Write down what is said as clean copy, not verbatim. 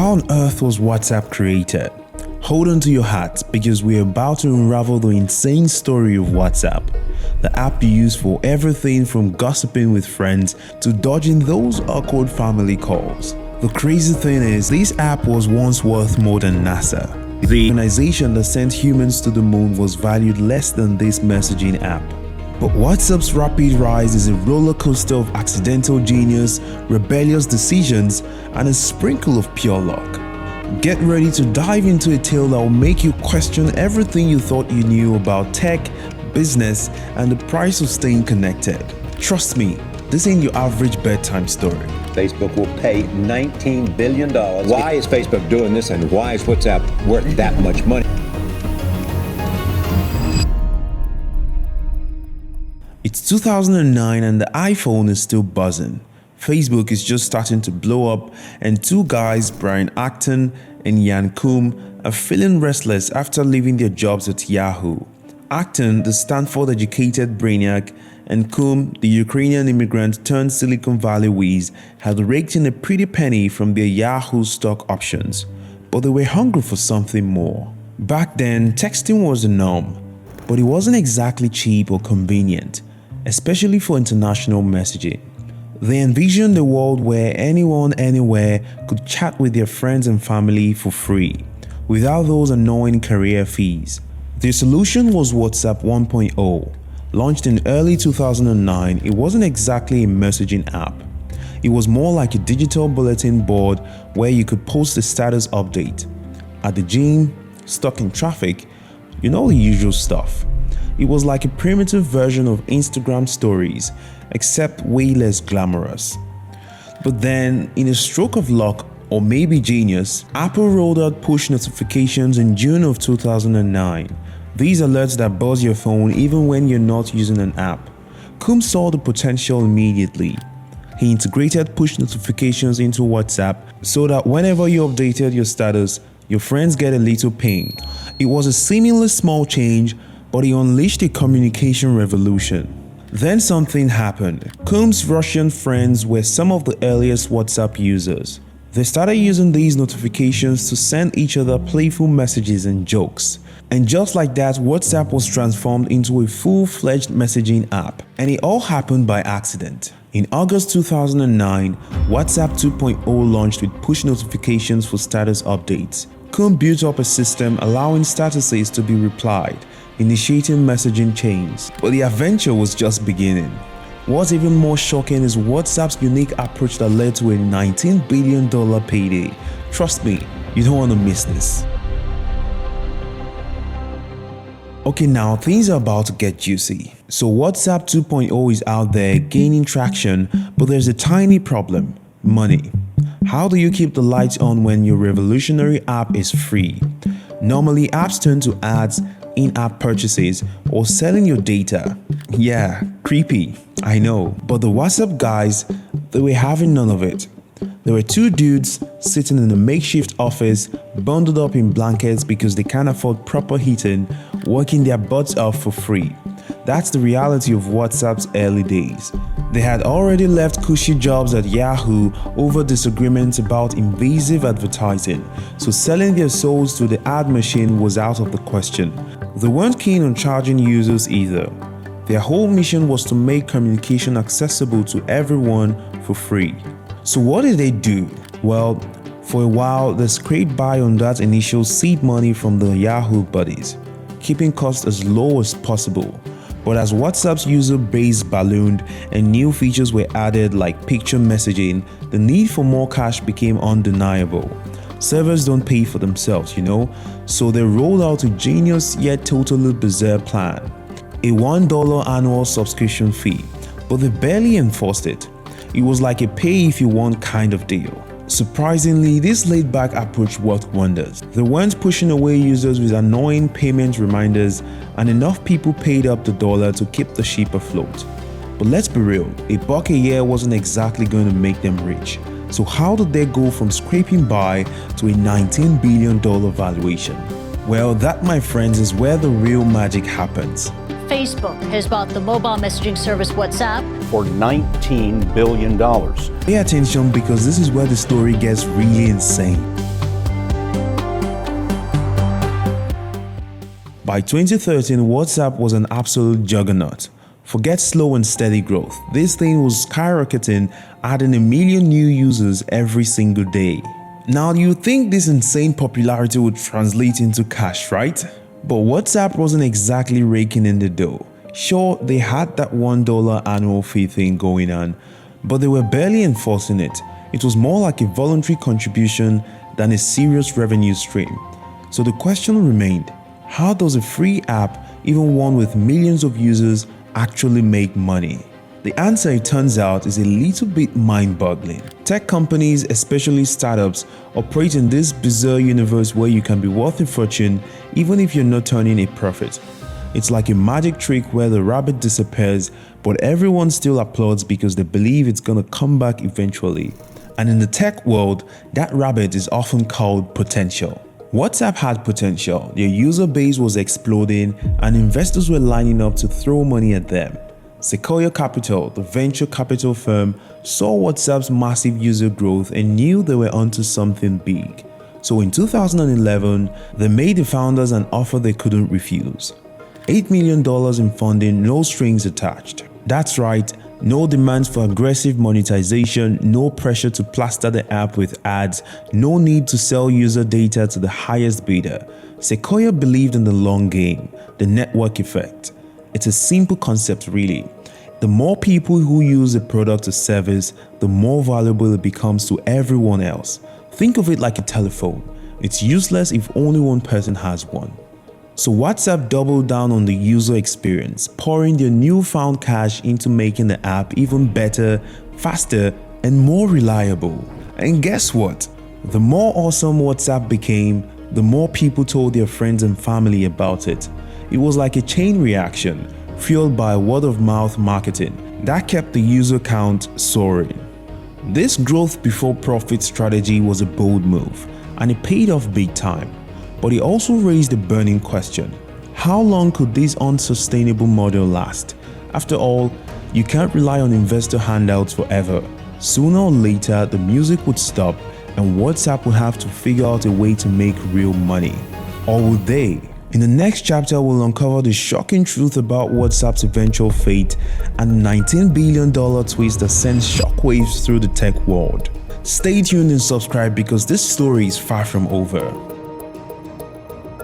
How on earth was WhatsApp created? Hold on to your hats because we're about to unravel the insane story of WhatsApp, the app you use for everything from gossiping with friends to dodging those awkward family calls. The crazy thing is, this app was once worth more than NASA. The organization that sent humans to the moon was valued less than this messaging app. But WhatsApp's rapid rise is a roller coaster of accidental genius, rebellious decisions, and a sprinkle of pure luck. Get ready to dive into a tale that will make you question everything you thought you knew about tech, business, and the price of staying connected. Trust me, this ain't your average bedtime story. Facebook will pay $19 billion. Why is Facebook doing this, and why is WhatsApp worth that much money? It's 2009 and the iPhone is still buzzing. Facebook is just starting to blow up, and two guys, Brian Acton and Jan Koum, are feeling restless after leaving their jobs at Yahoo. Acton, the Stanford-educated brainiac, and Koum, the Ukrainian immigrant turned Silicon Valley whiz, had raked in a pretty penny from their Yahoo stock options, but they were hungry for something more. Back then, texting was the norm, but it wasn't exactly cheap or convenient, especially for international messaging. They envisioned a world where anyone, anywhere could chat with their friends and family for free, without those annoying carrier fees. Their solution was WhatsApp 1.0. Launched in early 2009, it wasn't exactly a messaging app. It was more like a digital bulletin board where you could post a status update. At the gym, stuck in traffic, you know the usual stuff. It was like a primitive version of Instagram stories, except way less glamorous. But then, in a stroke of luck, or maybe genius, Apple rolled out push notifications in June of 2009. These alerts that buzz your phone even when you're not using an app. Koum saw the potential immediately. He integrated push notifications into WhatsApp so that whenever you updated your status, your friends get a little ping. It was a seemingly small change, but it unleashed a communication revolution. Then something happened. Koum's Russian friends were some of the earliest WhatsApp users. They started using these notifications to send each other playful messages and jokes. And just like that, WhatsApp was transformed into a full-fledged messaging app. And it all happened by accident. In August 2009, WhatsApp 2.0 launched with push notifications for status updates. Koum built up a system allowing statuses to be replied, initiating messaging chains. But the adventure was just beginning. What's even more shocking is WhatsApp's unique approach that led to a $19 billion payday. Trust me, you don't want to miss this. Okay, now things are about to get juicy. So WhatsApp 2.0 is out there gaining traction, but there's a tiny problem: money. How do you keep the lights on when your revolutionary app is free? Normally, apps turn to ads, in-app purchases, or selling your data. Yeah, creepy, I know. But the WhatsApp guys, they were having none of it. There were two dudes sitting in a makeshift office, bundled up in blankets because they can't afford proper heating, working their butts off for free. That's the reality of WhatsApp's early days. They had already left cushy jobs at Yahoo over disagreements about invasive advertising, so selling their souls to the ad machine was out of the question. They weren't keen on charging users either. Their whole mission was to make communication accessible to everyone for free. So what did they do? Well, for a while, they scraped by on that initial seed money from the Yahoo buddies, keeping costs as low as possible. But as WhatsApp's user base ballooned and new features were added like picture messaging, the need for more cash became undeniable. Servers don't pay for themselves, you know, so they rolled out a genius yet totally bizarre plan: a $1 annual subscription fee, but they barely enforced it. It was like a pay-if-you-want kind of deal. Surprisingly, this laid-back approach worked wonders. They weren't pushing away users with annoying payment reminders, and enough people paid up the dollar to keep the ship afloat. But let's be real, $1 a year wasn't exactly going to make them rich. So how did they go from scraping by to a $19 billion valuation? Well, that, my friends, is where the real magic happens. Facebook has bought the mobile messaging service WhatsApp For $19 billion. Pay attention because this is where the story gets really insane. By 2013, WhatsApp was an absolute juggernaut. Forget slow and steady growth. This thing was skyrocketing, adding 1 million new users every single day. Now you'd think this insane popularity would translate into cash, right? But WhatsApp wasn't exactly raking in the dough. Sure, they had that $1 annual fee thing going on, but they were barely enforcing it. It was more like a voluntary contribution than a serious revenue stream. So the question remained, how does a free app, even one with millions of users, actually make money? The answer, it turns out, is a little bit mind-boggling. Tech companies, especially startups, operate in this bizarre universe where you can be worth a fortune even if you're not turning a profit. It's like a magic trick where the rabbit disappears, but everyone still applauds because they believe it's gonna come back eventually. And in the tech world, that rabbit is often called potential. WhatsApp had potential, their user base was exploding, and investors were lining up to throw money at them. Sequoia Capital, the venture capital firm, saw WhatsApp's massive user growth and knew they were onto something big. So in 2011, they made the founders an offer they couldn't refuse. $8 million in funding, no strings attached. That's right, no demands for aggressive monetization, no pressure to plaster the app with ads, no need to sell user data to the highest bidder. Sequoia believed in the long game, the network effect. It's a simple concept really. The more people who use a product or service, the more valuable it becomes to everyone else. Think of it like a telephone. It's useless if only one person has one. So WhatsApp doubled down on the user experience, pouring their newfound cash into making the app even better, faster, and more reliable. And guess what? The more awesome WhatsApp became, the more people told their friends and family about it. It was like a chain reaction, fueled by word-of-mouth marketing, that kept the user count soaring. This growth before profit strategy was a bold move, and it paid off big time. But it also raised a burning question. How long could this unsustainable model last? After all, you can't rely on investor handouts forever. Sooner or later, the music would stop and WhatsApp would have to figure out a way to make real money. Or would they? In the next chapter, we'll uncover the shocking truth about WhatsApp's eventual fate and the $19 billion twist that sends shockwaves through the tech world. Stay tuned and subscribe because this story is far from over.